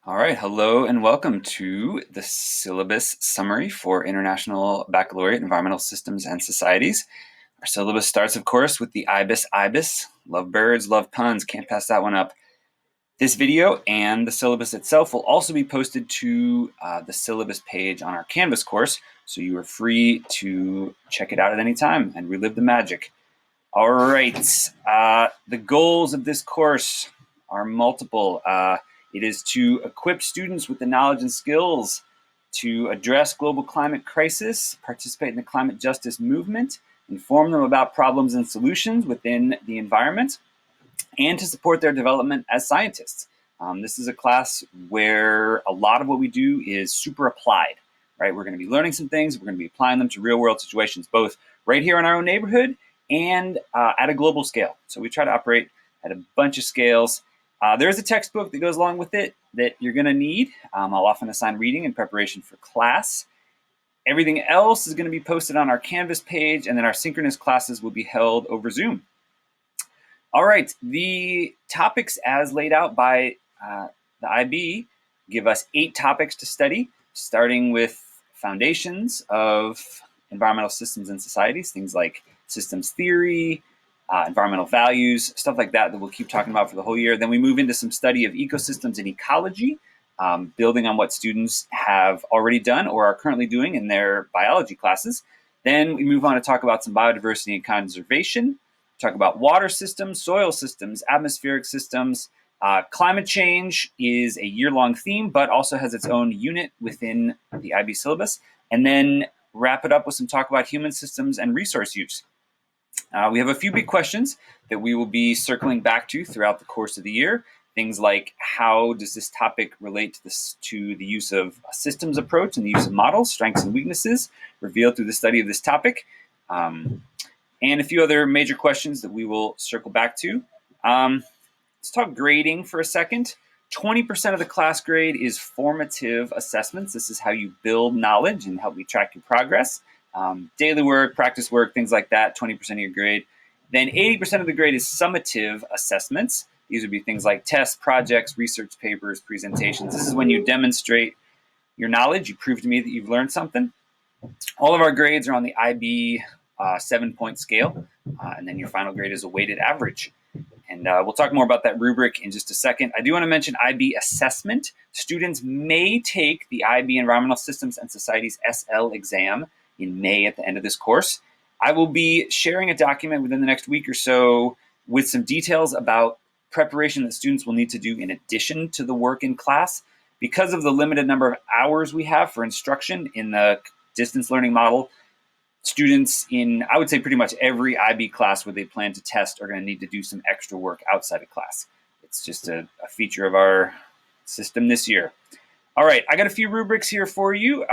All right, hello and welcome to the syllabus summary for International Baccalaureate Environmental Systems and Societies. Our syllabus starts, of course, with the IBESS. Love birds, love puns, can't pass that one up. This video and the syllabus itself will also be posted to the syllabus page on our Canvas course, so you are free to check it out at any time and relive the magic. All right, the goals of this course are multiple. It is to equip students with the knowledge and skills to address global climate crisis, participate in the climate justice movement, inform them about problems and solutions within the environment, and to support their development as scientists. This is a class where a lot of what we do is super applied, right? We're going to be learning some things, we're going to be applying them to real world situations, both right here in our own neighborhood and at a global scale. So we try to operate at a bunch of scales. There's a textbook that goes along with it that you're going to need. I'll often assign reading in preparation for class. Everything else is going to be posted on our Canvas page, and then our synchronous classes will be held over Zoom. All right, the topics as laid out by the IB give us 8 topics to study, starting with foundations of environmental systems and societies, things like systems theory, environmental values, stuff like that we'll keep talking about for the whole year. Then we move into some study of ecosystems and ecology, building on what students have already done or are currently doing in their biology classes. Then we move on to talk about some biodiversity and conservation, talk about water systems, soil systems, atmospheric systems. Climate change is a year-long theme, but also has its own unit within the IB syllabus. And then wrap it up with some talk about human systems and resource use. We have a few big questions that we will be circling back to throughout the course of the year. Things like, how does this topic relate to the use of a systems approach and the use of models, strengths and weaknesses revealed through the study of this topic, and a few other major questions that we will circle back to. Let's talk grading for a second. 20% of the class grade is formative assessments. This is how you build knowledge and help me track your progress. Daily work, practice work, things like that, 20% of your grade. Then 80% of the grade is summative assessments. These would be things like tests, projects, research papers, presentations. This is when you demonstrate your knowledge. You prove to me that you've learned something. All of our grades are on the IB 7-point scale, and then your final grade is a weighted average. And we'll talk more about that rubric in just a second. I do want to mention IB assessment. Students may take the IB Environmental Systems and Societies SL exam in May at the end of this course. I will be sharing a document within the next week or so with some details about preparation that students will need to do in addition to the work in class. Because of the limited number of hours we have for instruction in the distance learning model, students in, I would say, pretty much every IB class where they plan to test are going to need to do some extra work outside of class. It's just a feature of our system this year. All right, I got a few rubrics here for you.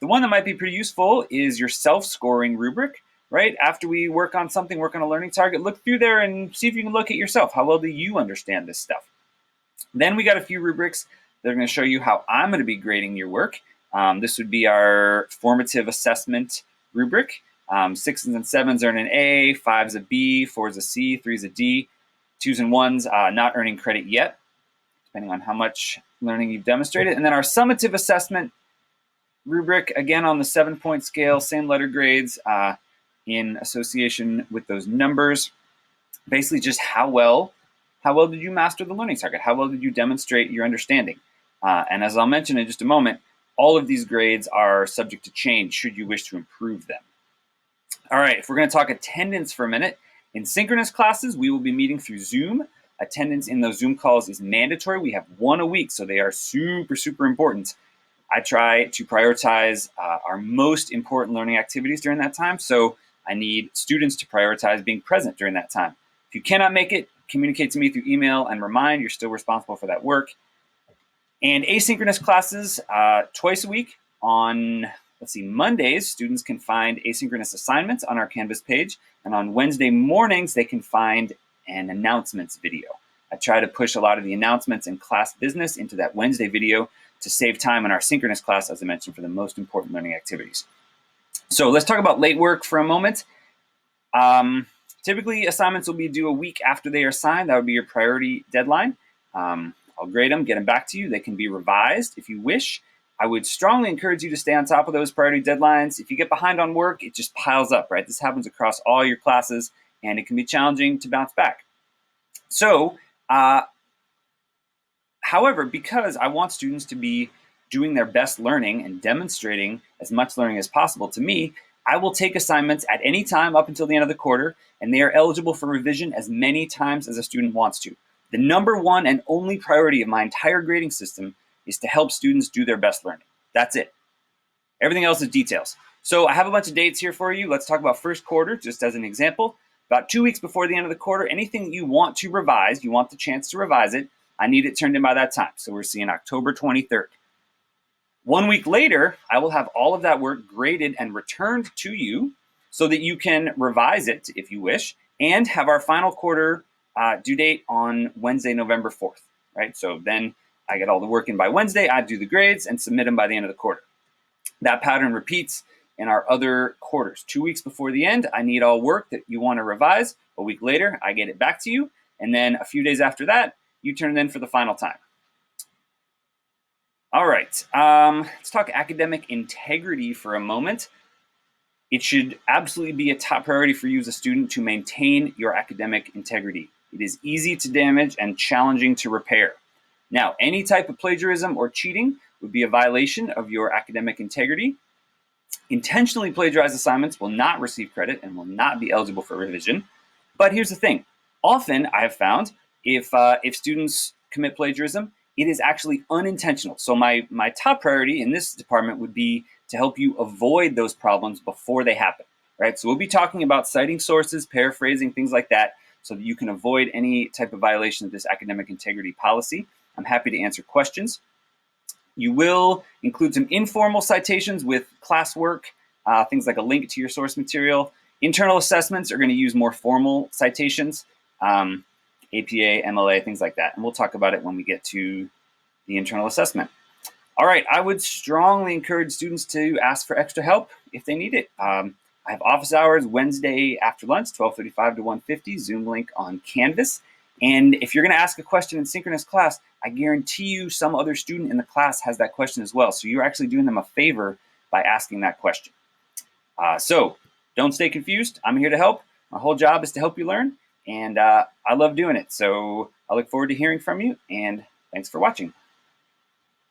The one that might be pretty useful is your self-scoring rubric, right? After we work on something, work on a learning target, look through there and see if you can look at yourself. How well do you understand this stuff? Then we got a few rubrics that are going to show you how I'm going to be grading your work. This would be our formative assessment rubric. 6s and 7s earn an A, 5s a B, 4s a C, 3s a D, 2s and 1s not earning credit yet, depending on how much learning you've demonstrated. And then our summative assessment rubric, again on the 7-point scale, same letter grades in association with those numbers. Basically just how well did you master the learning target? How well did you demonstrate your understanding? And as I'll mention in just a moment, all of these grades are subject to change should you wish to improve them. All right, if we're going to talk attendance for a minute, in synchronous classes, we will be meeting through Zoom. Attendance in those Zoom calls is mandatory. We have 1 a week, so they are super, super important. I try to prioritize our most important learning activities during that time, so I need students to prioritize being present during that time. If you cannot make it, communicate to me through email and remind you're still responsible for that work. And asynchronous classes twice a week. On, Mondays, students can find asynchronous assignments on our Canvas page. And on Wednesday mornings, they can find an announcements video. I try to push a lot of the announcements and class business into that Wednesday video to save time in our synchronous class, as I mentioned, for the most important learning activities. So let's talk about late work for a moment. Typically, assignments will be due a week after they are assigned. That would be your priority deadline. I'll grade them, get them back to you. They can be revised if you wish. I would strongly encourage you to stay on top of those priority deadlines. If you get behind on work, it just piles up, right? This happens across all your classes, and it can be challenging to bounce back. So, however, because I want students to be doing their best learning and demonstrating as much learning as possible to me, I will take assignments at any time up until the end of the quarter, and they are eligible for revision as many times as a student wants to. The number one and only priority of my entire grading system is to help students do their best learning. That's it. Everything else is details. So I have a bunch of dates here for you. Let's talk about first quarter, just as an example. About 2 weeks before the end of the quarter, anything that you want to revise, you want the chance to revise it, I need it turned in by that time. So we're seeing October 23rd. 1 week later, I will have all of that work graded and returned to you so that you can revise it if you wish, and have our final quarter due date on Wednesday, November 4th, right? So then I get all the work in by Wednesday, I do the grades and submit them by the end of the quarter. That pattern repeats in our other quarters. 2 weeks before the end, I need all work that you want to revise. A week later, I get it back to you. And then a few days after that, you turn it in for the final time. All right, let's talk academic integrity for a moment. It should absolutely be a top priority for you as a student to maintain your academic integrity. It is easy to damage and challenging to repair. Now, any type of plagiarism or cheating would be a violation of your academic integrity. Intentionally plagiarized assignments will not receive credit and will not be eligible for revision. But here's the thing. Often I have found if students commit plagiarism, it is actually unintentional. So my top priority in this department would be to help you avoid those problems before they happen, right? So we'll be talking about citing sources, paraphrasing, things like that, so that you can avoid any type of violation of this academic integrity policy. I'm happy to answer questions. You will include some informal citations with classwork, things like a link to your source material. Internal assessments are going to use more formal citations, APA, MLA, things like that. And we'll talk about it when we get to the internal assessment. All right, I would strongly encourage students to ask for extra help if they need it. I have office hours Wednesday after lunch, 12:35 to 1:50, Zoom link on Canvas. And if you're going to ask a question in synchronous class, I guarantee you some other student in the class has that question as well. So you're actually doing them a favor by asking that question. So don't stay confused. I'm here to help. My whole job is to help you learn, and I love doing it. So I look forward to hearing from you, and thanks for watching.